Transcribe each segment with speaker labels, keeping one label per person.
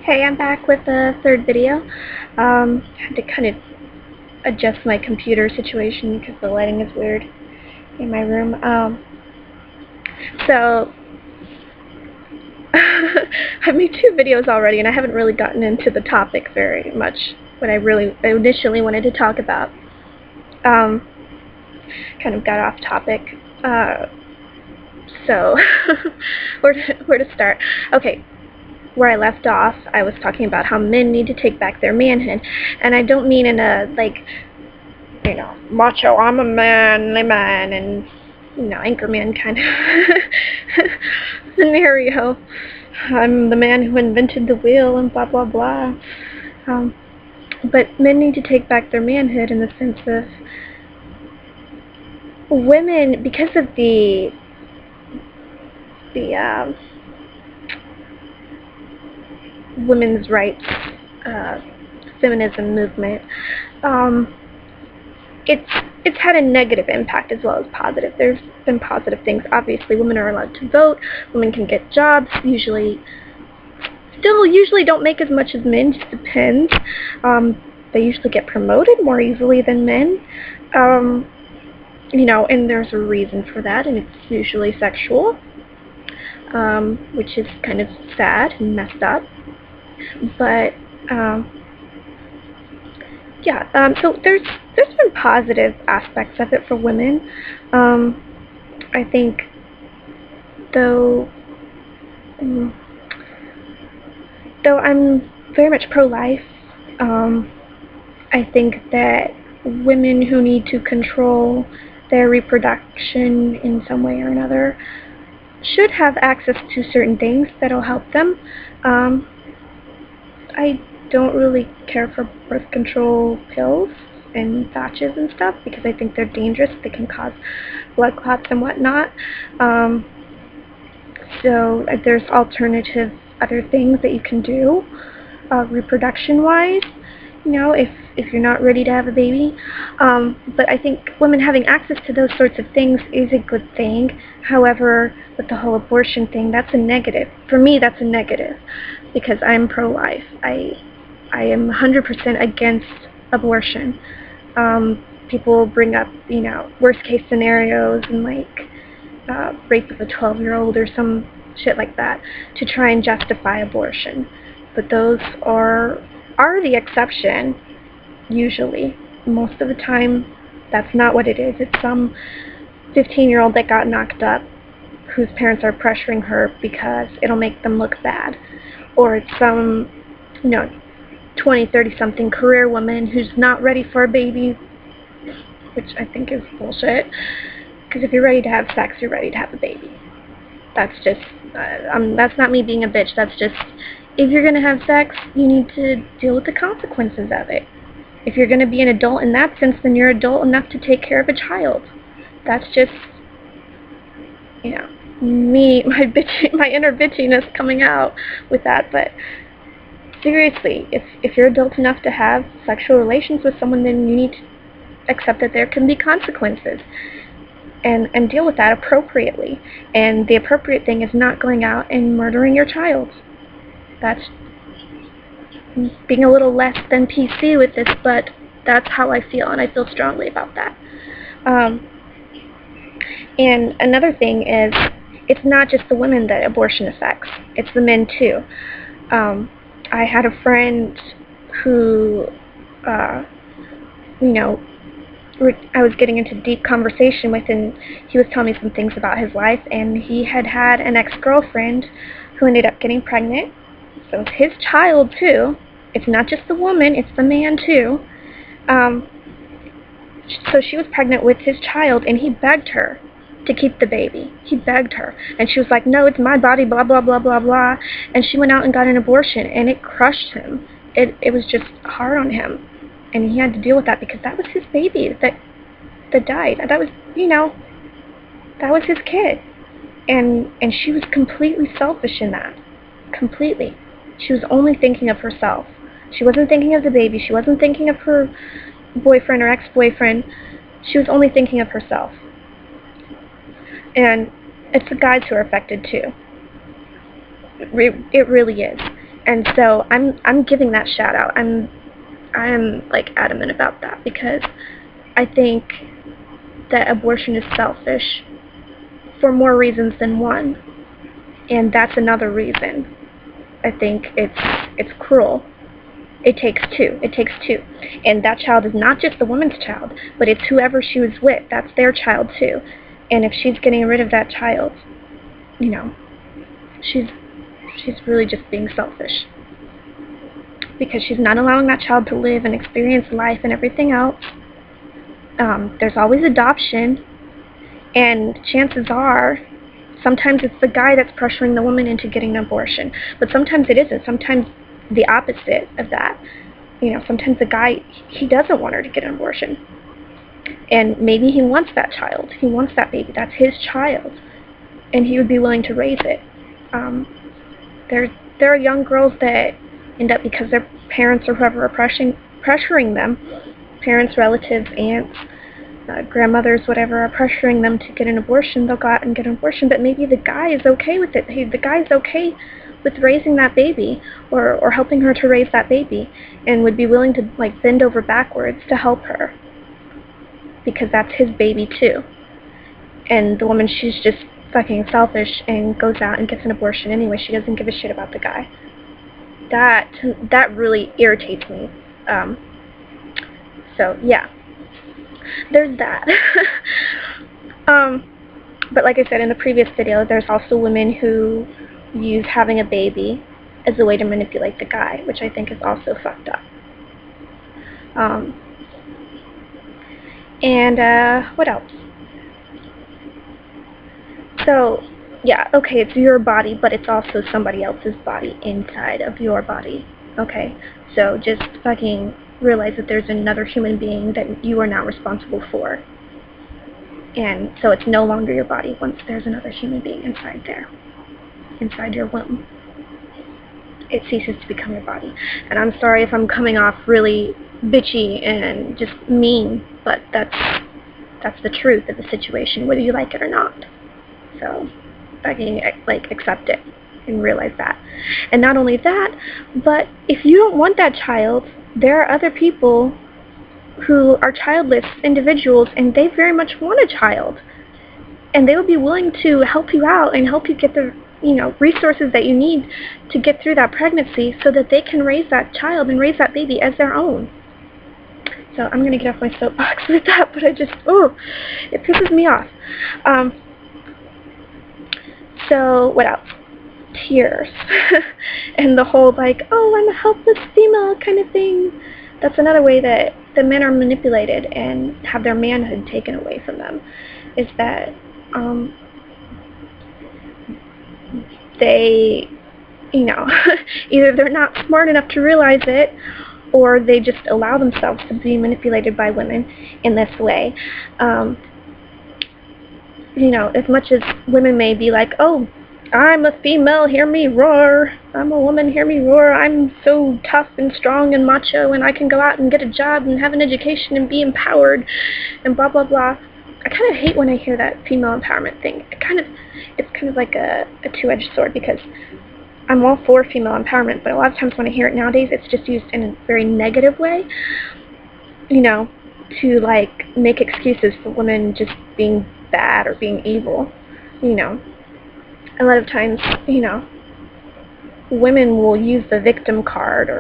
Speaker 1: Hey, I'm back with the third video. Had to kind of adjust my computer situation because the lighting is weird in my room. So I've made 2 videos already, and I haven't really gotten into the topic very much. What I initially wanted to talk about. Kind of got off topic. So where to start? Okay. Where I left off, I was talking about how men need to take back their manhood, and I don't mean in a, macho, I'm a manly man, and, anchorman kind of scenario. I'm the man who invented the wheel, and blah, blah, blah. But men need to take back their manhood in the sense of women, because of the women's rights feminism movement, it's had a negative impact as well as positive. There's been positive things. Obviously, women are allowed to vote. Women can get jobs. Usually don't make as much as men. Just depends. They usually get promoted more easily than men. And there's a reason for that, and it's usually sexual, which is kind of sad and messed up. But so there's been positive aspects of it for women. I think, though I'm very much pro-life, I think that women who need to control their reproduction in some way or another should have access to certain things that'll help them. I don't really care for birth control pills and patches and stuff because I think they're dangerous. They can cause blood clots and whatnot. So there's alternative other things that you can do reproduction-wise, if you're not ready to have a baby. But I think women having access to those sorts of things is a good thing. However, with the whole abortion thing, that's a negative. For me, that's a negative because I'm pro-life. I am 100% against abortion. People bring up, worst case scenarios and rape of a 12-year-old or some shit like that to try and justify abortion. But those are the exception, usually. Most of the time, that's not what it is. It's some 15-year-old that got knocked up whose parents are pressuring her because it'll make them look bad. Or it's some, 20, 30-something career woman who's not ready for a baby, which I think is bullshit. Because if you're ready to have sex, you're ready to have a baby. That's just, that's not me being a bitch. That's just, if you're going to have sex, you need to deal with the consequences of it. If you're going to be an adult in that sense, then you're adult enough to take care of a child. That's just, me, my inner bitchiness coming out with that. But seriously, if you're adult enough to have sexual relations with someone, then you need to accept that there can be consequences. And deal with that appropriately. And the appropriate thing is not going out and murdering your child. That's being a little less than PC with this, but that's how I feel, and I feel strongly about that. And another thing is, it's not just the women that abortion affects, it's the men too. I had a friend who, I was getting into deep conversation with, and he was telling me some things about his life, and he had an ex-girlfriend who ended up getting pregnant. So it's his child too. It's not just the woman, it's the man too. So she was pregnant with his child, and he begged her to keep the baby. He begged her. And she was like, no, it's my body, blah, blah, blah, blah, blah. And she went out and got an abortion, and it crushed him. It was just hard on him. And he had to deal with that because that was his baby that died. That was, that was his kid. And she was completely selfish in that. Completely. She was only thinking of herself. She wasn't thinking of the baby. She wasn't thinking of her boyfriend or ex-boyfriend. She was only thinking of herself. And it's the guys who are affected too. It really is. And so I'm giving that shout out. I'm like adamant about that, because I think that abortion is selfish for more reasons than one. And that's another reason. I think it's cruel. It takes two. It takes two. And that child is not just the woman's child, but it's whoever she was with. That's their child too. And if she's getting rid of that child, you know, she's really just being selfish. Because she's not allowing that child to live and experience life and everything else. There's always adoption. And chances are, sometimes it's the guy that's pressuring the woman into getting an abortion. But sometimes it isn't. Sometimes the opposite of that. You know, sometimes the guy, he doesn't want her to get an abortion. And maybe he wants that child. He wants that baby. That's his child. And he would be willing to raise it. There are young girls that end up, because their parents or whoever are pressuring them, parents, relatives, aunts, grandmothers, whatever, are pressuring them to get an abortion. They'll go out and get an abortion, but maybe the guy is okay with it. The guy's okay with raising that baby, or helping her to raise that baby, and would be willing to like bend over backwards to help her, because that's his baby too. And the woman, she's just fucking selfish and goes out and gets an abortion anyway. She doesn't give a shit about the guy. That really irritates me. So yeah, there's that. But like I said in the previous video, there's also women who use having a baby as a way to manipulate the guy, which I think is also fucked up. And what else? So, yeah, okay, it's your body, but it's also somebody else's body inside of your body, okay? So just fucking realize that there's another human being that you are not responsible for. And so it's no longer your body once there's another human being inside there, inside your womb. It ceases to become your body. And I'm sorry if I'm coming off really bitchy and just mean, but that's the truth of the situation, whether you like it or not. So fucking like accept it and realize that. And not only that, but if you don't want that child, there are other people who are childless individuals, and they very much want a child, and they would be willing to help you out and help you get the resources that you need to get through that pregnancy, so that they can raise that child and raise that baby as their own. So I'm gonna get off my soapbox with that, but it pisses me off. So what else? Tears. And the whole like, oh, I'm a helpless female kind of thing. That's another way that the men are manipulated and have their manhood taken away from them, is that they, either they're not smart enough to realize it, or they just allow themselves to be manipulated by women in this way. As much as women may be like, oh, I'm a female, hear me roar. I'm a woman, hear me roar. I'm so tough and strong and macho, and I can go out and get a job and have an education and be empowered and blah, blah, blah. I kind of hate when I hear that female empowerment thing. It's kind of like a two-edged sword, because I'm all for female empowerment, but a lot of times when I hear it nowadays, it's just used in a very negative way, to like make excuses for women just being bad or being evil, A lot of times, women will use the victim card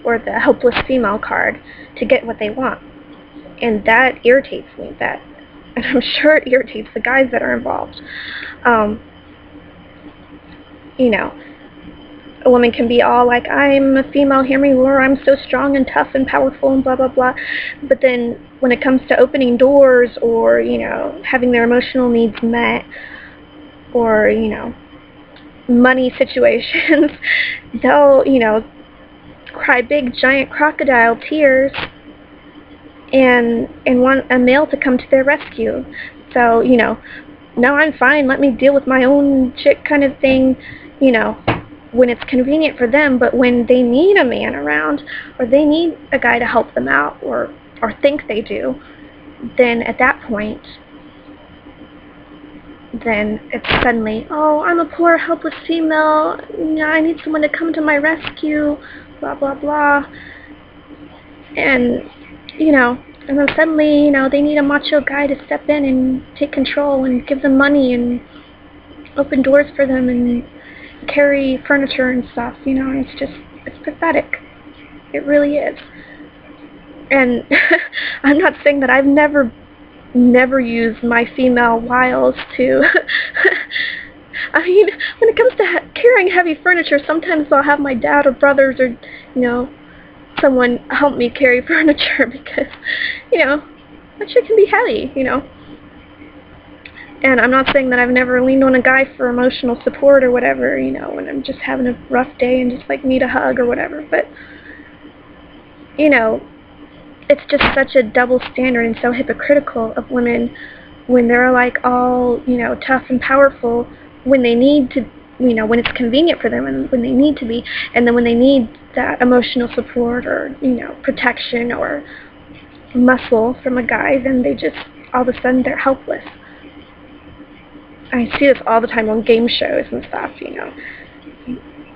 Speaker 1: or the helpless female card to get what they want. And that irritates me, and I'm sure it irritates the guys that are involved. A woman can be all like, I'm a female, hear me roar, I'm so strong and tough and powerful and blah, blah, blah. But then when it comes to opening doors or, having their emotional needs met, or, money situations, they'll, cry big, giant crocodile tears and want a male to come to their rescue. So, no, I'm fine, let me deal with my own shit kind of thing, when it's convenient for them. But when they need a man around, or they need a guy to help them out, or think they do, then at that point, then it's suddenly, oh, I'm a poor, helpless female, I need someone to come to my rescue, blah, blah, blah. And, and then suddenly, they need a macho guy to step in and take control and give them money and open doors for them and carry furniture and stuff, and it's pathetic. It really is. And I'm not saying that I've never used my female wiles to I mean, when it comes to carrying heavy furniture, sometimes I'll have my dad or brothers or, someone help me carry furniture because, that shit can be heavy, And I'm not saying that I've never leaned on a guy for emotional support or whatever, when I'm just having a rough day and just, need a hug or whatever, but, it's just such a double standard and so hypocritical of women when they're, all, tough and powerful when they need to, when it's convenient for them and when they need to be, and then when they need that emotional support or, protection or muscle from a guy, then they just, all of a sudden, they're helpless. I see this all the time on game shows and stuff,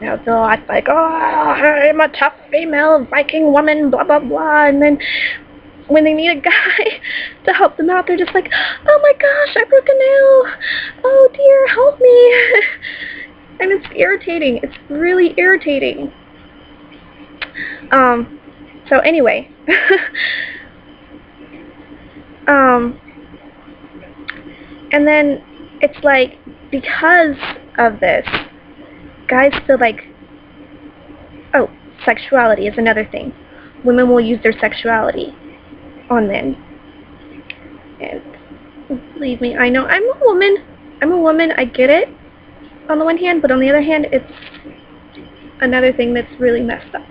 Speaker 1: they'll act like, oh, I'm a tough female Viking woman, blah, blah, blah, and then when they need a guy to help them out, they're just like, oh my gosh, I broke a nail, oh dear, help me, and it's irritating, it's really irritating. So anyway, and then it's like, because of this, guys feel like, oh, sexuality is another thing. Women will use their sexuality on men. And believe me, I know I'm a woman, I get it on the one hand, but on the other hand, it's another thing that's really messed up.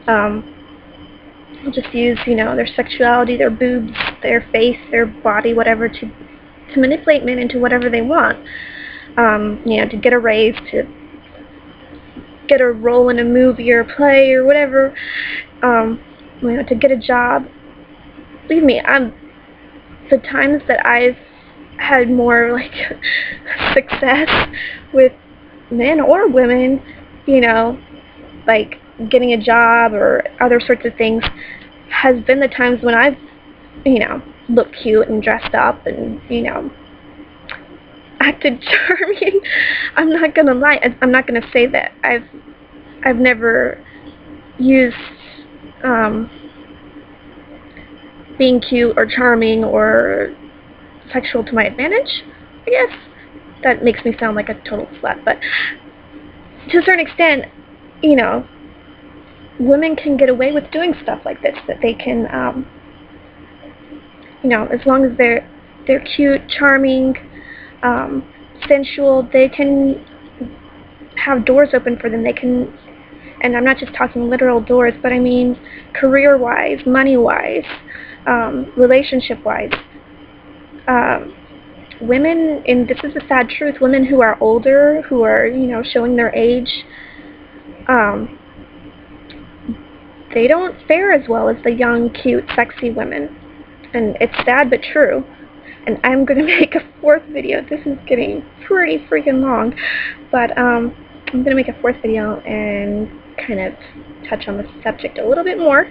Speaker 1: They'll just use, their sexuality, their boobs, their face, their body, whatever, to manipulate men into whatever they want. To get a raise, to get a role in a movie or a play or whatever, to get a job. Believe me, the times that I've had more, success with men or women, getting a job or other sorts of things, has been the times when I've, looked cute and dressed up and, acted charming. I'm not gonna lie. I'm not gonna say that I've never used being cute or charming or sexual to my advantage. I guess that makes me sound like a total slut, but to a certain extent, women can get away with doing stuff like this. That they can, as long as they're cute, charming, sensual, they can have doors open for them. They can, and I'm not just talking literal doors, but I mean career-wise, money-wise, relationship-wise. Women, and this is the sad truth, women who are older, who are, showing their age, they don't fare as well as the young, cute, sexy women. And it's sad but true. And I'm going to make a fourth video. This is getting pretty freaking long. But I'm going to make a fourth video and kind of touch on the subject a little bit more.